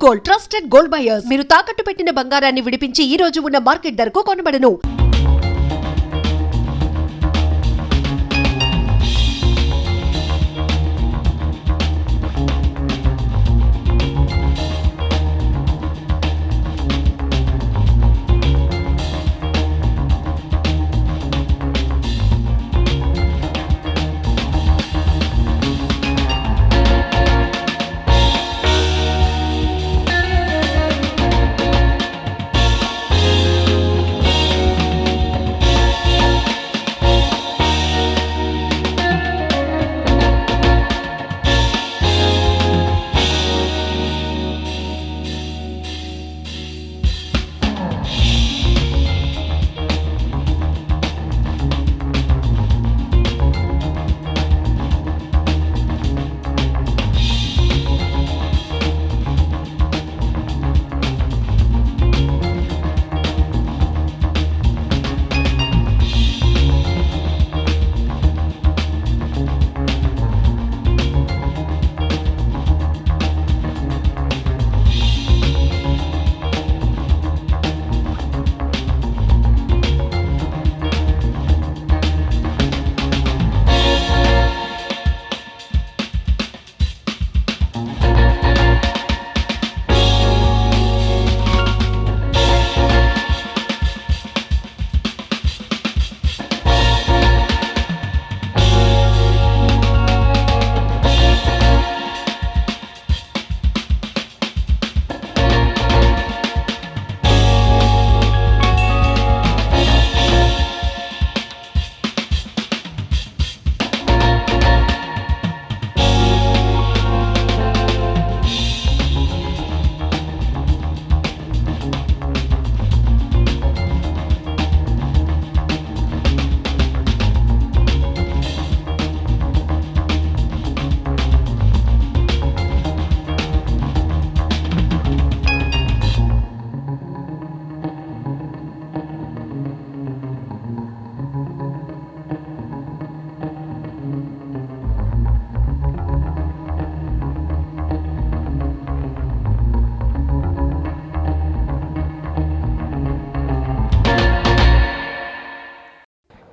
Gold, trusted gold buyers. మీరు తాకట్టు పెట్టిన బంగారాన్ని విడిపించి ఈ రోజు ఉన్న మార్కెట్ ధరకు కొనబడను.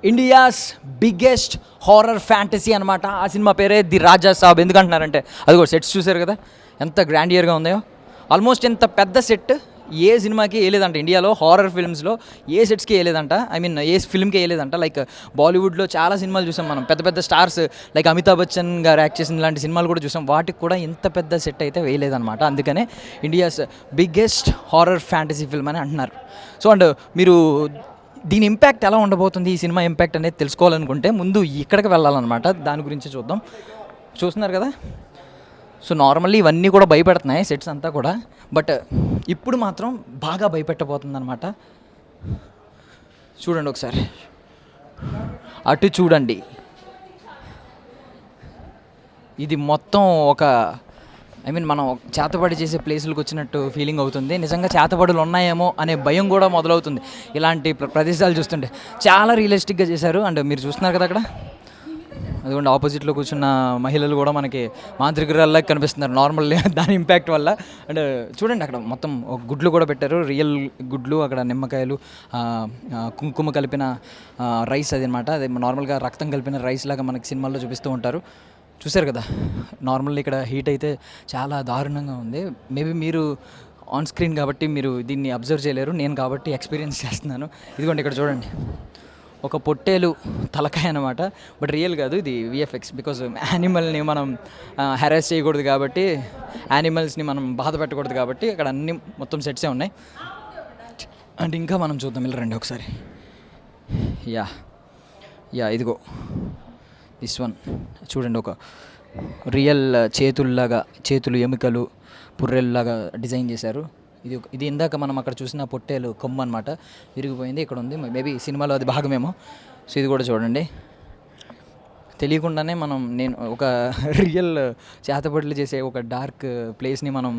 ఇండియాస్ బిగ్గెస్ట్ హారర్ ఫ్యాంటసీ అనమాట. ఆ సినిమా పేరే ది రాజా సాబ్. ఎందుకంటున్నారంటే అది కూడా సెట్స్ చూసారు కదా ఎంత గ్రాండియర్గా ఉందో. ఆల్మోస్ట్ ఎంత పెద్ద సెట్ ఏ సినిమాకి వేయలేదంట ఇండియాలో. హారర్ ఫిల్మ్స్లో ఏ సెట్స్కి వేయలేదంట, ఐ మీన్ ఏ ఫిల్మ్కి వేయలేదంట. లైక్ బాలీవుడ్లో చాలా సినిమాలు చూసాం మనం, పెద్ద పెద్ద స్టార్స్ లైక్ అమితాబ్ బచ్చన్ గారు యాక్ట్ చేసిన ఇలాంటి సినిమాలు కూడా చూసాం. వాటికి కూడా ఇంత పెద్ద సెట్ అయితే వేయలేదన్నమాట. అందుకనే India's biggest horror fantasy film అని అంటున్నారు. సో అండ్ మీరు దీని ఇంపాక్ట్ ఎలా ఉండబోతుంది, ఈ సినిమా ఇంపాక్ట్ అనేది తెలుసుకోవాలనుకుంటే ముందు ఇక్కడికి వెళ్ళాలన్నమాట. దాని గురించి చూద్దాం. చూస్తున్నారు కదా, సో నార్మల్లీ ఇవన్నీ కూడా భయపెడుతున్నాయి సెట్స్ అంతా కూడా, బట్ ఇప్పుడు మాత్రం బాగా భయపెట్టబోతుంది అనమాట. చూడండి ఒకసారి, అటు చూడండి. ఇది మొత్తం ఒక ఐ మీన్ మనం చేతబడి చేసే ప్లేసులకు వచ్చినట్టు ఫీలింగ్ అవుతుంది. నిజంగా చేతబడులు ఉన్నాయేమో అనే భయం కూడా మొదలవుతుంది ఇలాంటి ప్రదేశాలు చూస్తుంటే. చాలా రియలిస్టిక్గా చేశారు. అండ్ మీరు చూస్తున్నారు కదా అక్కడ, అదిగోండి ఆపోజిట్లో కూర్చున్న మహిళలు కూడా మనకి మాంత్రికురాల్లా కనిపిస్తున్నారు నార్మల్ దాని ఇంపాక్ట్ వల్ల. అండ్ చూడండి అక్కడ మొత్తం ఒక గుడ్లు కూడా పెట్టారు, రియల్ గుడ్లు. అక్కడ నిమ్మకాయలు, కుంకుమ కలిపిన రైస్ అది అనమాట. అది నార్మల్గా రక్తం కలిపిన రైస్ లాగా మనకి సినిమాల్లో చూపిస్తూ ఉంటారు. చూశారు కదా, నార్మల్లీ ఇక్కడ హీట్ అయితే చాలా దారుణంగా ఉంది. మేబీ మీరు ఆన్ స్క్రీన్ కాబట్టి మీరు దీన్ని అబ్జర్వ్ చేయలేరు, నేను కాబట్టి ఎక్స్పీరియన్స్ చేస్తున్నాను. ఇదిగోండి ఇక్కడ చూడండి, ఒక పొట్టేలు తలకాయ అనమాట. బట్ రియల్ కాదు, ఇది విఎఫ్ఎక్స్. బికాజ్ యానిమల్ని మనం హెరాస్ చేయకూడదు కాబట్టి, యానిమల్స్ని మనం బాధ పెట్టకూడదు కాబట్టి అక్కడ అన్ని మొత్తం సెట్సే ఉన్నాయి. అండ్ ఇంకా మనం చూద్దాం, ఇలా రండి ఒకసారి. యా ఇదిగో దిస్ వన్ చూడండి, ఒక రియల్ చేతులు ఎముకలు పుర్రెల్లాగా డిజైన్ చేశారు. ఇది ఇందాక మనం అక్కడ చూసిన పొట్టేలు కొమ్ము అనమాట, విరిగిపోయింది. ఇక్కడ ఉంది, మేబీ సినిమాలో అది భాగమేమో. సో ఇది కూడా చూడండి, తెలియకుండానే నేను ఒక రియల్ చేతబడులు చేసే ఒక డార్క్ ప్లేస్ని మనం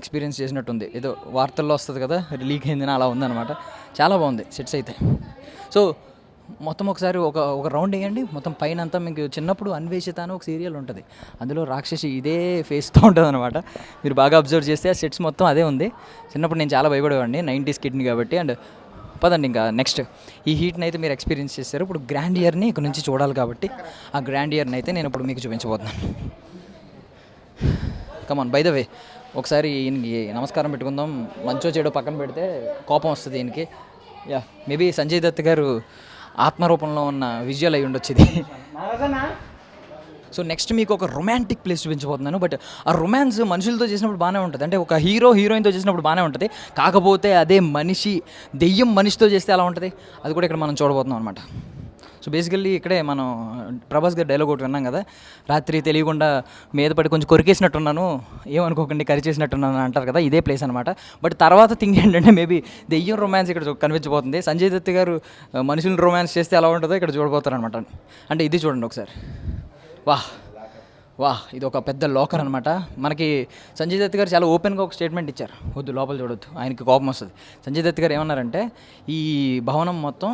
ఎక్స్పీరియన్స్ చేసినట్టుంది. ఏదో వార్తల్లో వస్తుంది కదా, లీక్ అయిందని అలా ఉందన్నమాట. చాలా బాగుంది సెట్స్ అయితే. సో మొత్తం ఒకసారి ఒక రౌండ్ వేయండి. మొత్తం పైన అంతా మీకు చిన్నప్పుడు అన్వేషిత అని ఒక సీరియల్ ఉంటుంది, అందులో రాక్షసి ఇదే ఫేస్తో ఉంటుంది అనమాట. మీరు బాగా అబ్జర్వ్ చేస్తే ఆ సెట్స్ మొత్తం అదే ఉంది. చిన్నప్పుడు నేను చాలా భయపడేవాడిని, 90s కిడ్ని కాబట్టి. అండ్ పదండి ఇంకా నెక్స్ట్ ఈ హీట్ని అయితే మీరు ఎక్స్పీరియన్స్ చేస్తారు. ఇప్పుడు గ్రాండ్ ఇయర్ని ఇక్కడ నుంచి చూడాలి కాబట్టి ఆ గ్రాండ్ ఇయర్ని అయితే నేను ఇప్పుడు మీకు చూపించబోతున్నాను. కమాన్, బై ద వే ఒకసారి ఈయనకి నమస్కారం పెట్టుకుందాం. మంచో చెడో పక్కన పెడితే కోపం వస్తుంది ఈయనకి. యా, మేబీ సంజయ్ దత్ గారు ఆత్మరూపంలో ఉన్న విజువల్ అయి ఉండొచ్చు ఇది. సో నెక్స్ట్ మీకు ఒక రొమాంటిక్ ప్లేస్ చూపించబోతున్నాను. బట్ ఆ రొమాన్స్ మనుషులతో చేసినప్పుడు బాగానే ఉంటుంది, అంటే ఒక హీరో హీరోయిన్తో చేసినప్పుడు బాగానే ఉంటుంది. కాకపోతే అదే దెయ్యం మనిషితో చేస్తే ఎలా ఉంటుంది అది కూడా ఇక్కడ మనం చూడబోతున్నాం అనమాట. సో బేసికల్లీ ఇక్కడే మనం ప్రభాస్ గారి డైలాగ్ ఒకటి విన్నాం కదా, రాత్రి తెలియకుండా మీద పడి కొంచెం కొరికేసినట్టున్నాను, ఏమనుకోకండి కరిచేసినట్టున్నాను అంటారు కదా, ఇదే ప్లేస్ అనమాట. బట్ తర్వాత థింగ్ ఏంటంటే మేబీ దెయ్యం రొమాన్స్ ఇక్కడ కనిపించబోతుంది. సంజయ్ దత్ గారు మనుషులు రొమాన్స్ చేస్తే ఎలా ఉంటుందో ఇక్కడ చూడబోతారు అనమాట. అంటే ఇది చూడండి ఒకసారి. వాహ్, ఇది ఒక పెద్ద లాకర్ అనమాట. మనకి సంజయ్ దత్ గారు చాలా ఓపెన్గా ఒక స్టేట్మెంట్ ఇచ్చారు, వద్దు లోపల చూడొద్దు, ఆయనకి కోపం వస్తుంది. సంజయ్ దత్ గారు ఏమన్నారంటే, ఈ భవనం మొత్తం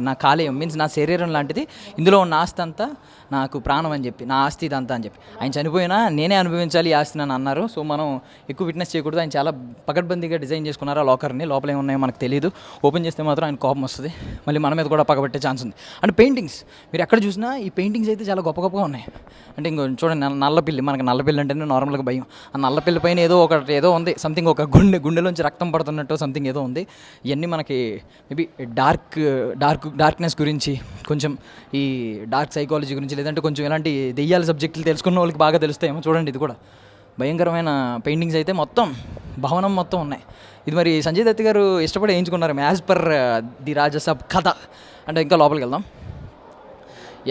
నా కాలేయం మీన్స్ నా శరీరం లాంటిది, ఇందులో ఉన్న ఆస్తి అంతా నాకు ప్రాణం అని చెప్పి, నా ఆస్తి ఇదంతా అని చెప్పి, ఆయన చనిపోయినా నేనే అనుభవించాలి ఈ ఆస్తిని అని అన్నారు. సో మనం ఎక్కువ విట్నెస్ చేయకూడదు. ఆయన చాలా పకడ్బందీగా డిజైన్ చేసుకున్నారు ఆ లాకర్ని. లోపల ఏమున్నాయో మనకు తెలియదు, ఓపెన్ చేస్తే మాత్రం ఆయన కోపం వస్తుంది, మళ్ళీ మన మీద కూడా పగబట్టే ఛాన్స్ ఉంది. అండ్ పెయింటింగ్స్ మీరు ఎక్కడ చూసినా ఈ పెయింటింగ్స్ అయితే చాలా గొప్ప గొప్పగా ఉన్నాయి. అంటే ఇంకో చూడండి, నల్లపిల్లి, మనకి నల్లపిల్లి అంటేనే నార్మల్గా భయం. ఆ నల్లపిల్లి పైన ఏదో ఉంది సంథింగ్, ఒక గుండెలోంచి రక్తం పడుతున్నట్టు సంథింగ్ ఏదో ఉంది. ఇవన్నీ మనకి మేబీ డార్క్నెస్ గురించి, కొంచెం ఈ డార్క్ సైకాలజీ గురించి, లేదంటే కొంచెం ఇలాంటి దెయ్యాల సబ్జెక్టులు తెలుసుకున్న వాళ్ళకి బాగా తెలుస్తాయేమో. చూడండి, ఇది కూడా భయంకరమైన పెయింటింగ్స్ అయితే మొత్తం భవనం మొత్తం ఉన్నాయి. ఇది మరి సంజయ్ దత్ గారు ఇష్టపడి వేయించుకున్నారు యాజ్ పర్ ది రాజసాబ్ కథ. అంటే ఇంకా లోపలికి వెళ్దాం.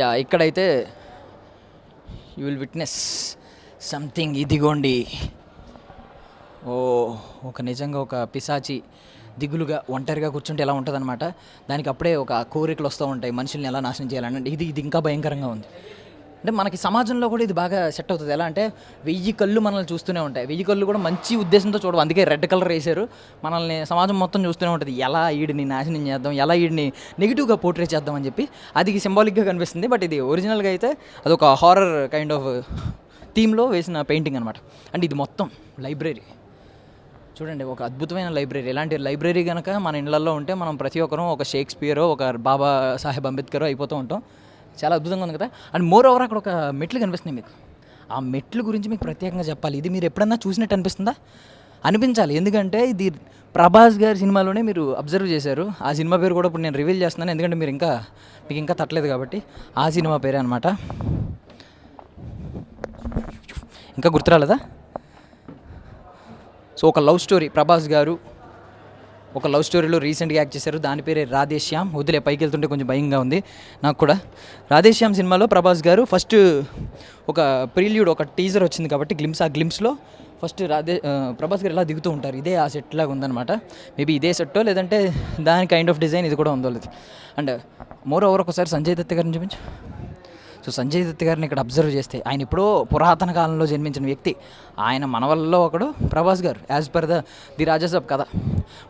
యా, ఇక్కడైతే యూ విల్ విట్నెస్ సంథింగ్. ఇదిగోండి, ఒక నిజంగా ఒక పిశాచి దిగులుగా ఒంటరిగా కూర్చుంటే ఎలా ఉంటుంది అనమాట. దానికి అప్పుడే ఒక కోరికలు వస్తూ ఉంటాయి, మనుషుల్ని ఎలా నాశనం చేయాలంటే. ఇది ఇంకా భయంకరంగా ఉంది. అంటే మనకి సమాజంలో కూడా ఇది బాగా సెట్ అవుతుంది. ఎలా అంటే 1000 కళ్ళు మనల్ని చూస్తూనే ఉంటాయి. 1000 కళ్ళు కూడా మంచి ఉద్దేశంతో చూడవు, అందుకే రెడ్ కలర్ వేశారు. మనల్ని సమాజం మొత్తం చూస్తూనే ఉంటుంది, ఎలా వీడిని నాశనం చేద్దాం, ఎలా వీడిని నెగిటివ్గా పోర్ట్రే చేద్దాం అని చెప్పి. అది సింబాలిక్గా కనిపిస్తుంది. బట్ ఇది ఒరిజినల్గా అయితే అదొక హారర్ కైండ్ ఆఫ్ థీమ్లో వేసిన పెయింటింగ్ అనమాట. అంటే ఇది మొత్తం లైబ్రరీ చూడండి, ఒక అద్భుతమైన లైబ్రరీ. ఇలాంటి లైబ్రరీ కనుక మన ఇళ్లలో ఉంటే మనం ప్రతి ఒక్కరూ ఒక షేక్స్పియరో, ఒక బాబా సాహెబ్ అంబేద్కరో అయిపోతూ ఉంటాం. చాలా అద్భుతంగా ఉంది కదా. అండ్ మోర్ ఓవర్ అక్కడ ఒక మెట్లు కనిపిస్తున్నాయి మీకు. ఆ మెట్లు గురించి మీకు ప్రత్యేకంగా చెప్పాలి. ఇది మీరు ఎప్పుడన్నా చూసినట్టు అనిపిస్తుందా? అనిపించాలి, ఎందుకంటే ఇది ప్రభాస్ గారి సినిమాలోనే మీరు అబ్జర్వ్ చేశారు. ఆ సినిమా పేరు కూడా ఇప్పుడు నేను రివీల్ చేస్తున్నాను, ఎందుకంటే మీకు ఇంకా తట్టలేదు కాబట్టి. ఆ సినిమా పేరే అనమాట. ఇంకా గుర్తురాలేదా? సో ఒక లవ్ స్టోరీ, ప్రభాస్ గారు ఒక లవ్ స్టోరీలో రీసెంట్గా యాక్ట్ చేశారు, దాని పేరే రాధేశ్యామ్. వదిలే, పైకి వెళ్తుంటే కొంచెం భయంగా ఉంది నాకు కూడా. రాధేశ్యామ్ సినిమాలో ప్రభాస్ గారు ఫస్ట్ ఒక ప్రీల్యూడ్, ఒక టీజర్ వచ్చింది కాబట్టి ఆ గ్లిమ్స్లో ఫస్ట్ ప్రభాస్ గారు ఇలా దిగుతూ ఉంటారు. ఇదే ఆ సెట్ లాగా ఉందన్నమాట. మేబీ ఇదే సెట్టో లేదంటే దాని కైండ్ ఆఫ్ డిజైన్ ఇది కూడా ఉందో లేదు. అండ్ మోర్ ఓవర్ ఒకసారి సంజయ్ దత్ గారిని చూపించు. సో సంజయ్ దత్ గారిని ఇక్కడ అబ్జర్వ్ చేస్తే, ఆయన ఎప్పుడో పురాతన కాలంలో జన్మించిన వ్యక్తి. ఆయన మనవల్లో ఒకడు ప్రభాస్ గారు, యాజ్ పర్ ది రాజసాబ్ కథ.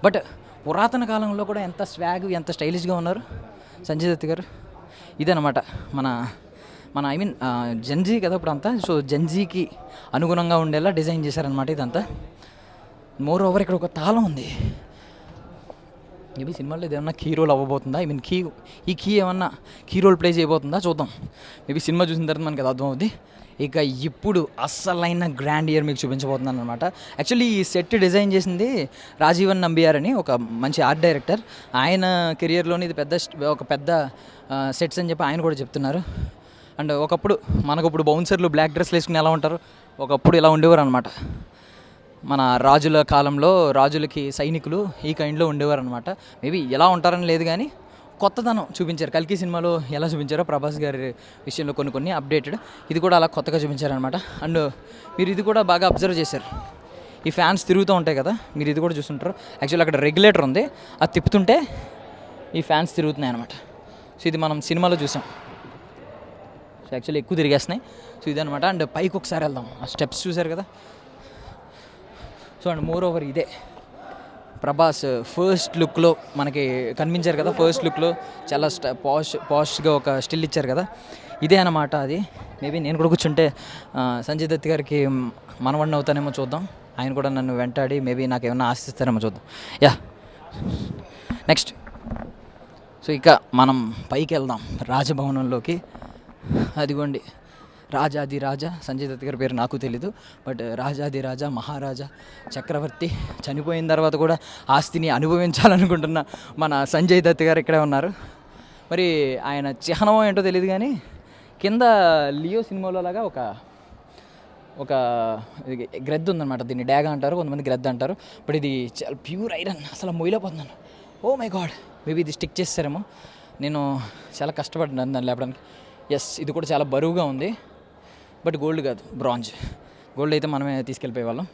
బట్ పురాతన కాలంలో కూడా ఎంత స్వాగ్, ఎంత స్టైలిష్గా ఉన్నారు సంజయ్ దత్ గారు. ఇదనమాట మన ఐ మీన్ జెన్జీ కదా ఇప్పుడు అంతా. సో జెన్జీకి అనుగుణంగా ఉండేలా డిజైన్ చేశారనమాట ఇదంతా. మోర్ ఓవర్ ఇక్కడ ఒక తాళం ఉంది. మేబీ సినిమాలో ఏమన్నా కీ రోల్ అవ్వబోతుందా, ఐ మీన్ ఈ కీ ఏమన్నా కీ రోల్ ప్లే చేయబోతుందా చూద్దాం. మేబీ సినిమా చూసిన తర్వాత మనకి అది అర్థం అవుద్ది. ఇక ఇప్పుడు అస్సలైన గ్రాండ్ ఇయర్ మీకు చూపించబోతున్నాను అనమాట. యాక్చువల్లీ ఈ సెట్ డిజైన్ చేసింది రాజీవన్ నంబియార్ అని ఒక మంచి ఆర్ట్ డైరెక్టర్. ఆయన కెరియర్లోని ఇది ఒక పెద్ద సెట్స్ అని చెప్పి ఆయన కూడా చెప్తున్నారు. అండ్ మనకప్పుడు బౌన్సర్లు బ్లాక్ డ్రెస్లు వేసుకుని ఎలా ఉంటారు, ఒకప్పుడు ఇలా ఉండేవారు అనమాట. మన రాజుల కాలంలో రాజులకి సైనికులు ఈ కైండ్లో ఉండేవారు అనమాట. మేబీ ఎలా ఉంటారని లేదు కానీ కొత్తదనం చూపించారు. కల్కి సినిమాలో ఎలా చూపించారో ప్రభాస్ గారి విషయంలో కొన్ని అప్డేటెడ్, ఇది కూడా అలా కొత్తగా చూపించారనమాట. అండ్ మీరు ఇది కూడా బాగా అబ్జర్వ్ చేశారు, ఈ ఫ్యాన్స్ తిరుగుతూ ఉంటాయి కదా, మీరు ఇది కూడా చూస్తుంటారు. యాక్చువల్లీ అక్కడ రెగ్యులేటర్ ఉంది, అది తిప్పుతుంటే ఈ ఫ్యాన్స్ తిరుగుతున్నాయి అనమాట. సో ఇది మనం సినిమాలో చూసాం. సో యాక్చువల్లీ ఎక్కువ తిరిగేస్తున్నాయి. సో ఇదనమాట. అండ్ పైకి ఒకసారి వెళ్దాం, ఆ స్టెప్స్ చూసారు కదా. సో అండ్ మోర్ ఓవర్ ఇదే ప్రభాస్ ఫస్ట్ లుక్లో మనకి కనిపించారు కదా. ఫస్ట్ లుక్లో చాలా పాష్గా ఒక స్టిల్ ఇచ్చారు కదా, ఇదే అన్నమాట అది. మేబీ నేను కూడా కూర్చుంటే సంజయ్ దత్ గారికి మనవడిని అవుతానేమో చూద్దాం. ఆయన కూడా నన్ను వెంటాడి మేబీ నాకు ఏమన్నా ఆశిస్తారేమో చూద్దాం. Yeah, next. సో ఇక మనం పైకి వెళ్దాం రాజభవనంలోకి. అదిగోండి రాజాది రాజా, సంజయ్ దత్ గారి పేరు నాకు తెలీదు, బట్ రాజాది రాజా, మహారాజా, చక్రవర్తి, చనిపోయిన తర్వాత కూడా ఆస్తిని అనుభవించాలనుకుంటున్న మన సంజయ్ దత్ గారు ఇక్కడే ఉన్నారు. మరి ఆయన చిహ్నం ఏంటో తెలియదు కానీ కింద లియో సినిమాలో లాగా ఒక గ్రెద్ద ఉందన్నమాట. దీన్ని డ్యాగ అంటారు, కొంతమంది గ్రెద్ద అంటారు, బట్ ఇది చాలా ప్యూర్ ఐరన్. అసలు మొయ్యలేకపోతున్నాను. ఓ మై గాడ్, మేబీ ఇది స్టిక్ చేస్తారేమో. నేను చాలా కష్టపడ్డాను దాన్ని లేపడానికి. ఎస్, ఇది కూడా చాలా బరువుగా ఉంది, బట్ గోల్డ్ కాదు, బ్రాంజ్. గోల్డ్ అయితే మనమే తీసుకెళ్ళిపోయే వాళ్ళం.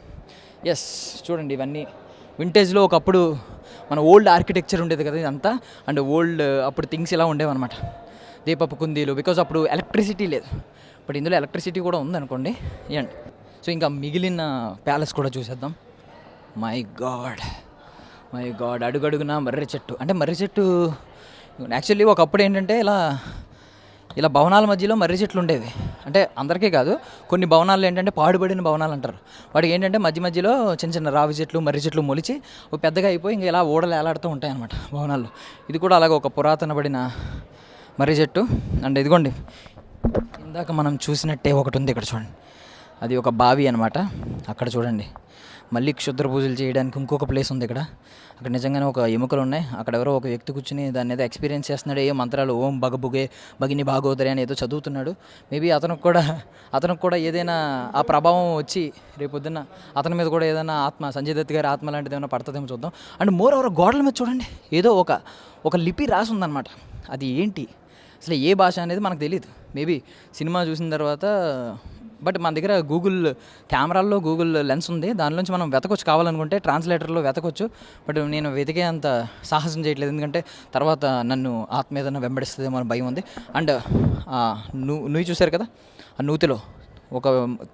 ఎస్, చూడండి ఇవన్నీ వింటేజ్లో ఒకప్పుడు మన ఓల్డ్ ఆర్కిటెక్చర్ ఉండేది కదా ఇదంతా. అండ్ ఓల్డ్ అప్పుడు థింగ్స్ ఇలా ఉండేవన్నమాట. దీపపు కుందీలు, బికాజ్ అప్పుడు ఎలక్ట్రిసిటీ లేదు, బట్ ఇందులో ఎలక్ట్రిసిటీ కూడా ఉందనుకోండి. ఏంటి, సో ఇంకా మిగిలిన ప్యాలెస్ కూడా చూసేద్దాం. మై గాడ్, అడుగడుగున మర్రి చెట్టు. అంటే మర్రి చెట్టు యాక్చువల్లీ ఒకప్పుడు ఏంటంటే ఇలా భవనాల మధ్యలో మర్రి చెట్లు ఉండేవి. అంటే అందరికీ కాదు, కొన్ని భవనాలు ఏంటంటే పాడుబడిన భవనాలు అంటారు. వాటికి ఏంటంటే మధ్యలో చిన్న చిన్న రావి చెట్లు, మర్రి చెట్లు మొలిచి పెద్దగా అయిపోయి ఇంకా ఇలా ఓడలు ఏలాడుతూ ఉంటాయి అన్నమాట భవనాల్లో. ఇది కూడా అలాగే ఒక పురాతనబడిన మర్రి చెట్టు. అండ్ ఇదిగోండి ఇందాక మనం చూసినట్టే ఒకటి ఉంది ఇక్కడ చూడండి, అది ఒక బావి అనమాట. అక్కడ చూడండి మళ్ళీ క్షుద్ర పూజలు చేయడానికి ఇంకొక ప్లేస్ ఉంది ఇక్కడ. అక్కడ నిజంగానే ఒక ఎముకలు ఉన్నాయి. అక్కడ ఎవరో ఒక వ్యక్తి కూర్చుని దాన్ని ఏదో ఎక్స్పీరియన్స్ చేస్తున్నాడు. ఏ మంత్రాలు, ఓం బగబుగే భగిని భాగోదరి అని ఏదో చదువుతున్నాడు. మేబీ అతనికి కూడా ఏదైనా ఆ ప్రభావం వచ్చి రేపొద్దున్న అతని మీద కూడా ఏదైనా ఆత్మ, సంజయ్ దత్ గారి ఆత్మ లాంటిది ఏమైనా పడుతుందేమో చూద్దాం. అండ్ మోర్ ఓవర్ గోడల మీద చూడండి ఏదో ఒక లిపి రాసి ఉందన్నమాట. అది ఏంటి అసలు ఏ భాష అనేది మనకు తెలియదు. మేబీ సినిమా చూసిన తర్వాత, బట్ మన దగ్గర కెమెరాల్లో గూగుల్ లెన్స్ ఉంది, దానిలోంచి మనం వెతకొచ్చు, కావాలనుకుంటే ట్రాన్స్లేటర్లో వెతకొచ్చు. బట్ నేను వెతికే అంత సాహసం చేయట్లేదు, ఎందుకంటే తర్వాత నన్ను ఆత్మ ఏదైనా వెంబడిస్తుందేమో అని భయం ఉంది. అండ్ నువ్వు చూశారు కదా, ఆ నూతిలో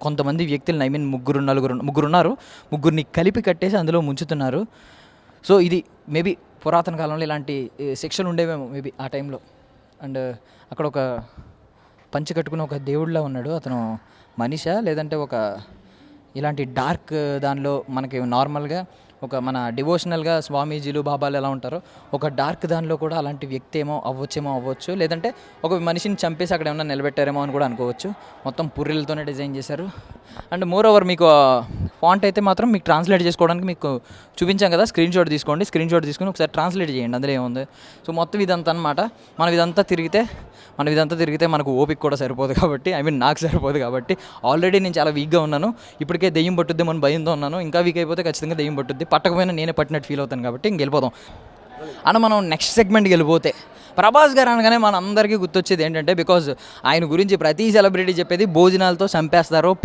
కొంతమంది వ్యక్తులను, ఐ మీన్ ముగ్గురు ఉన్నారు, ముగ్గురిని కలిపి కట్టేసి అందులో ముంచుతున్నారు. సో ఇది మేబీ పురాతన కాలంలో ఇలాంటి శిక్షలు ఉండేవేమో మేబీ ఆ టైంలో. అండ్ అక్కడ ఒక పంచె కట్టుకుని ఒక దేవుడిలా ఉన్నాడు. అతను మనిషా లేదంటే ఇలాంటి డార్క్ దానిలో మనకి నార్మల్గా మన డివోషనల్గా స్వామీజీలు, బాబాలు ఎలా ఉంటారో ఒక డార్క్ దానిలో కూడా అలాంటి వ్యక్తి అవ్వచ్చు, లేదంటే ఒక మనిషిని చంపేసి అక్కడ ఏమన్నా నిలబెట్టారేమో అని కూడా అనుకోవచ్చు. మొత్తం పుర్రెలతోనే డిజైన్ చేశారు. అండ్ మోర్ ఓవర్ మీకు ఫాంట్ అయితే మాత్రం మీకు ట్రాన్స్లేట్ చేసుకోవడానికి మీకు చూపించాం కదా, స్క్రీన్ షాట్ తీసుకుని ఒకసారి ట్రాన్స్లేట్ చేయండి, అందులో ఏముంది. సో మొత్తం ఇదంతా అనమాట. మనం ఇదంతా తిరిగితే మనకు ఓపిక కూడా సరిపోదు కాబట్టి, ఐ మీన్ నాకు సరిపోదు కాబట్టి. ఆల్రెడీ నేను చాలా వీక్గా ఉన్నాను, ఇప్పటికే దెయ్యం పట్టుద్దేమో అని భయంతో ఉన్నాను. ఇంకా వీక్ అయిపోతే ఖచ్చితంగా దెయ్యం పట్టుద్ది, పట్టకపోయినా నేనే పట్టినట్టు ఫీల్ అవుతాను కాబట్టి వెళ్ళిపోదాం. అన్న మనం నెక్స్ట్ సెగ్మెంట్కి వెళ్ళిపోతే, ప్రభాస్ గారు అనగానే మన అందరికీ గుర్తొచ్చేది ఏంటంటే, బికాజ్ ఆయన గురించి ప్రతి సెలబ్రిటీ చెప్పేది భోజనాలతో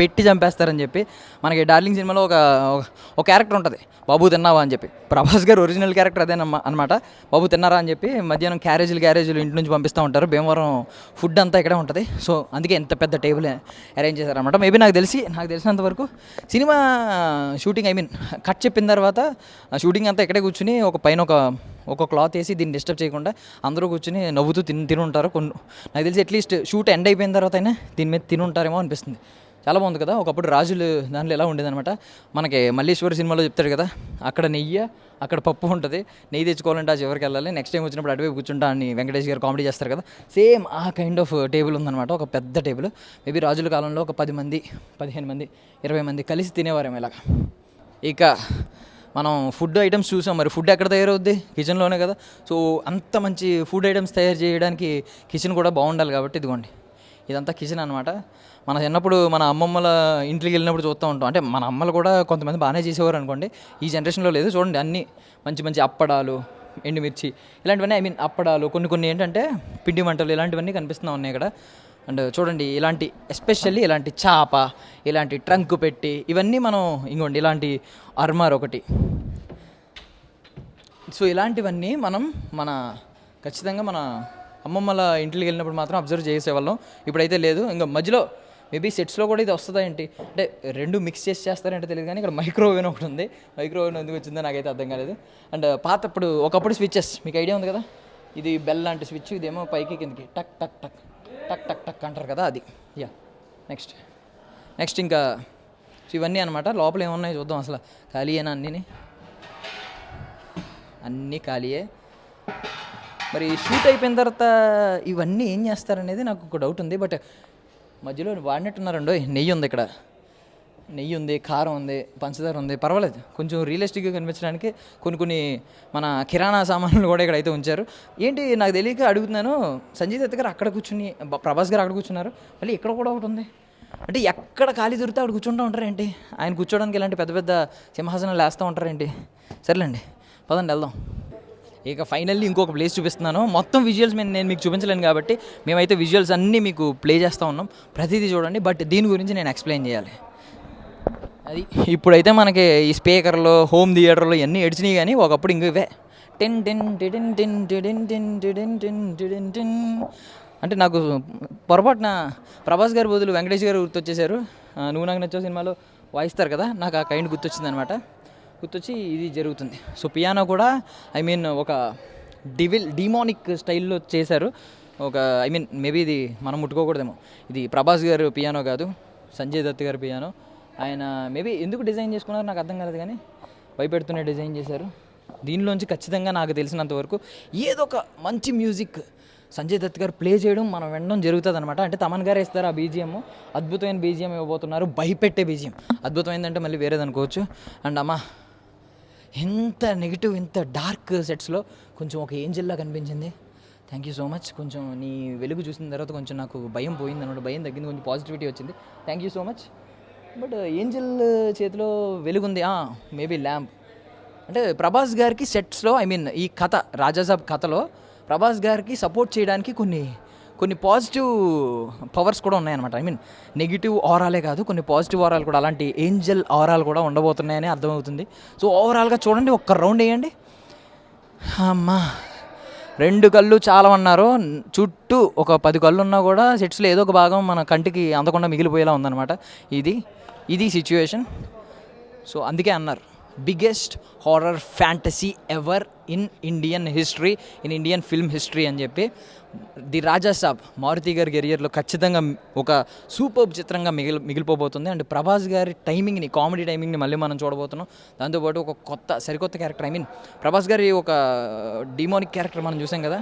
పెట్టి చంపేస్తారని చెప్పి. మనకి డార్లింగ్ సినిమాలో ఒక క్యారెక్టర్ ఉంటుంది, బాబు తిన్నావా అని చెప్పి. ప్రభాస్ గారు ఒరిజినల్ క్యారెక్టర్ అదేనమ్మా అనమాట. బాబు తిన్నారా అని చెప్పి మధ్యాహ్నం క్యారేజీలు ఇంటి నుంచి పంపిస్తూ ఉంటారు. భీమవరం ఫుడ్ అంతా ఇక్కడే ఉంటుంది. సో అందుకే ఎంత పెద్ద టేబుల్ అరేంజ్ చేశారనమాట. మేబీ నాకు తెలిసినంత వరకు cinema shooting, I mean cut చెప్పిన తర్వాత షూటింగ్ అంతా ఇక్కడే కూర్చుని పైన ఒక క్లాత్ వేసి దీన్ని డిస్టర్బ్ చేయకుండా అందరూ కూర్చొని నవ్వుతూ తిని ఉంటారు. నాకు తెలిసి అట్లీస్ట్ షూట్ ఎండ్ అయిపోయిన తర్వాత అయినా దీని మీద తిని ఉంటారేమో అనిపిస్తుంది. చాలా బాగుంది కదా. ఒకప్పుడు రాజులు దాంట్లో ఎలా ఉండేదన్నమాట. మనకి మల్లేశ్వరి సినిమాలో చెప్తాడు కదా, అక్కడ నెయ్యి అక్కడ పప్పు ఉంటుంది, నెయ్యి తెచ్చుకోవాలంటే ఆ చివరికి వెళ్ళాలి, నెక్స్ట్ టైం వచ్చినప్పుడు అటువైపు కూర్చుంటా అని వెంకటేష్ గారు కామెడీ చేస్తారు కదా, సేమ్ ఆ కైండ్ ఆఫ్ టేబుల్ ఉందన్నమాట. ఒక పెద్ద టేబుల్. మేబీ రాజుల కాలంలో ఒక 10 మంది, 15 మంది, 20 మంది కలిసి తినేవారేమో ఇలాగా. ఇక మనం ఫుడ్ ఐటమ్స్ చూసాం, మరి ఫుడ్ ఎక్కడ తయారవుద్ది? కిచెన్లోనే కదా. సో అంత మంచి ఫుడ్ ఐటమ్స్ తయారు చేయడానికి కిచెన్ కూడా బాగుండాలి కాబట్టి ఇదిగోండి ఇదంతా కిచెన్ అనమాట. మన చిన్నప్పుడు మన అమ్మమ్మల ఇంటికి వెళ్ళినప్పుడు చూస్తూ ఉంటాం. అంటే మన అమ్మలు కూడా కొంతమంది బాగానే చేసేవారు అనుకోండి, ఈ జనరేషన్లో లేదు. చూడండి అన్నీ మంచి మంచి అప్పడాలు, ఎండుమిర్చి ఇలాంటివన్నీ, ఐ మీన్ అప్పడాలు, కొన్ని ఏంటంటే పిండి వంటలు ఇలాంటివన్నీ కనిపిస్తూ ఉన్నాయి ఇక్కడ. అండ్ చూడండి ఇలాంటి ఎస్పెషల్లీ ఇలాంటి చాప, ఇలాంటి ట్రంక్ పెట్టి ఇవన్నీ మనం ఇంకోండి ఇలాంటి అర్మార్ ఒకటి. సో ఇలాంటివన్నీ మనం ఖచ్చితంగా మన అమ్మమ్మల ఇంటికి వెళ్ళినప్పుడు మాత్రం అబ్జర్వ్ చేసేవాళ్ళం. ఇప్పుడైతే లేదు. ఇంకా మధ్యలో మేబీ సెట్స్లో కూడా ఇది వస్తుందా ఏంటి, అంటే రెండు మిక్స్ చేసి చేస్తారంటే తెలియదు, కానీ ఇక్కడ మైక్రోవేవ్ ఒకటి ఉంది. మైక్రోవేవ్ ఎందుకు వచ్చిందో నాకైతే అర్థం కాలేదు. అండ్ ఒకప్పుడు స్విచ్చెస్ మీకు ఐడియా ఉంది కదా, ఇది బెల్ లాంటి స్విచ్, ఇదేమో పైకి కిందకి టక్ టక్ టక్ టక్ టక్ టక్ అంటారు కదా, అది. యా నెక్స్ట్ ఇంకా ఇవన్నీ అనమాట. లోపల ఏమున్నాయి చూద్దాం. అసలు ఖాళీయేనా అన్నీ ఖాళీయే. మరి షూట్ అయిపోయిన తర్వాత ఇవన్నీ ఏం చేస్తారనేది నాకు ఒక డౌట్ ఉంది. బట్ మధ్యలో వాడినట్టున్నారండో, నెయ్యి ఉంది, ఇక్కడ నెయ్యి ఉంది, కారం ఉంది, పంచదార ఉంది, పర్వాలేదు. కొంచెం రియలిస్టిక్గా కనిపించడానికి కొన్ని మన కిరాణా సామాన్లు కూడా ఇక్కడ అయితే ఉంచారు. ఏంటి నాకు తెలియక అడుగుతున్నాను, సంజయ్ దత్ గారు అక్కడ కూర్చుని, ప్రభాస్ గారు అక్కడ కూర్చున్నారు, మళ్ళీ ఇక్కడ కూడా ఒకటి ఉంది. అంటే ఎక్కడ ఖాళీ దొరికితే అక్కడ కూర్చుంటూ ఉంటారేంటి? ఆయన కూర్చోడానికి ఇలాంటి పెద్ద పెద్ద సింహాసనాలు వేస్తూ ఉంటారేంటి? సర్లేండి, పదండి వెళ్దాం. ఇక ఫైనల్లీ ఇంకొక ప్లేస్ చూపిస్తున్నాను. మొత్తం విజువల్స్ నేను మీకు చూపించలేను కాబట్టి మేమైతే విజువల్స్ అన్నీ మీకు ప్లే చేస్తూ ఉన్నాం. ప్రతిదీ చూడండి. బట్ దీని గురించి నేను ఎక్స్ప్లెయిన్ చేయాలి. అది ఇప్పుడైతే మనకి ఈ స్పీకర్లో, హోమ్ థియేటర్లో ఇవన్నీ ఎడిచినాయి, కానీ ఒకప్పుడు ఇంక ఇవే ten ten ten ten ten ten ten ten ten ten. అంటే నాకు పొరపాటున ప్రభాస్ గారు బదులు వెంకటేష్ గారు గుర్తొచ్చేశారు. నువ్వు నాకు నచ్చావు సినిమాలో వాయిస్తారు కదా, నాకు ఆ కైండ్ గుర్తొచ్చింది అనమాట. గుర్తొచ్చి ఇది జరుగుతుంది. సో పియానో కూడా ఒక డిమానిక్ స్టైల్లో చేశారు. మేబీ ఇది మనం ముట్టుకోకూడదేమో. ఇది ప్రభాస్ గారు పియానో కాదు, సంజయ్ దత్ గారు పియానో. ఆయన మేబీ ఎందుకు డిజైన్ చేసుకున్నారో నాకు అర్థం కాలేదు, కానీ భయపెడుతూనే డిజైన్ చేశారు. దీనిలోంచి ఖచ్చితంగా నాకు తెలిసినంత వరకు ఏదో ఒక మంచి మ్యూజిక్ సంజయ్ దత్ గారు ప్లే చేయడం, మనం వినడం జరుగుతుంది అనమాట. అంటే తమన్ గారు ఇస్తారు ఆ బీజిఎం, అద్భుతమైన బీజిఎం ఇవ్వబోతున్నారు, భయపెట్టే బీజిఎం. అద్భుతమైందంటే మళ్ళీ వేరేది అనుకోవచ్చు. అండ్ ఇంత నెగిటివ్, ఇంత డార్క్ సెట్స్లో కొంచెం ఒక ఏంజెల్లా కనిపించింది. Thank you so much. కొంచెం నీ వెలుగు చూసిన తర్వాత కొంచెం నాకు భయం పోయింది అనమాట. భయం తగ్గింది, కొంచెం పాజిటివిటీ వచ్చింది. Thank you so much. But Angel చేతిలో వెలుగుంది, మేబీ ల్యాంప్. అంటే ప్రభాస్ గారికి సెట్స్లో ఈ కథ, రాజాసాబ్ కథలో ప్రభాస్ గారికి సపోర్ట్ చేయడానికి కొన్ని పాజిటివ్ పవర్స్ కూడా ఉన్నాయన్నమాట. నెగిటివ్ ఆరాలే కాదు, కొన్ని పాజిటివ్ ఆరాలు కూడా, అలాంటి ఏంజల్ ఆరాలు కూడా ఉండబోతున్నాయని అర్థమవుతుంది. సో ఓవరాల్గా చూడండి, ఒక్క రౌండ్ వేయండి. అమ్మా, 2 కళ్ళు చాలా అన్నారు. చుట్టూ ఒక 10 కళ్ళు ఉన్నా కూడా సెట్స్లో ఏదో ఒక భాగం మన కంటికి అందకుండా మిగిలిపోయేలా ఉందన్నమాట. ఇది సిచ్యువేషన్. సో అందుకే అన్నారు, biggest horror fantasy ever in Indian history, in Indian film history అని చెప్పి. ది రాజాసాబ్ మారుతి గారి కెరియర్లో ఖచ్చితంగా ఒక సూపర్ చిత్రంగా మిగిలిపోబోతుంది. అండ్ ప్రభాస్ గారి టైమింగ్ని, కామెడీ టైమింగ్ని మళ్ళీ మనం చూడబోతున్నాం. దాంతోపాటు ఒక సరికొత్త క్యారెక్టర్, ప్రభాస్ గారి ఒక డిమోనిక్ క్యారెక్టర్ మనం చూసాం కదా,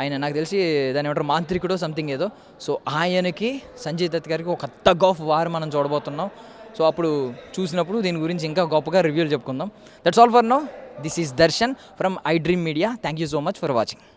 ఆయన నాకు తెలిసి దాని ఏమంటారు, మాంత్రికుడో సంథింగ్ ఏదో. సో ఆయనకి, సంజయ్ దత్ గారికి ఒక టగ్ ఆఫ్ వార్ మనం చూడబోతున్నాం. సో అప్పుడు చూసినప్పుడు దీని గురించి ఇంకా గొప్పగా రివ్యూలు చెప్పుకుందాం. That's all for now. This is Darshan from I dream media. Thank you so much for watching.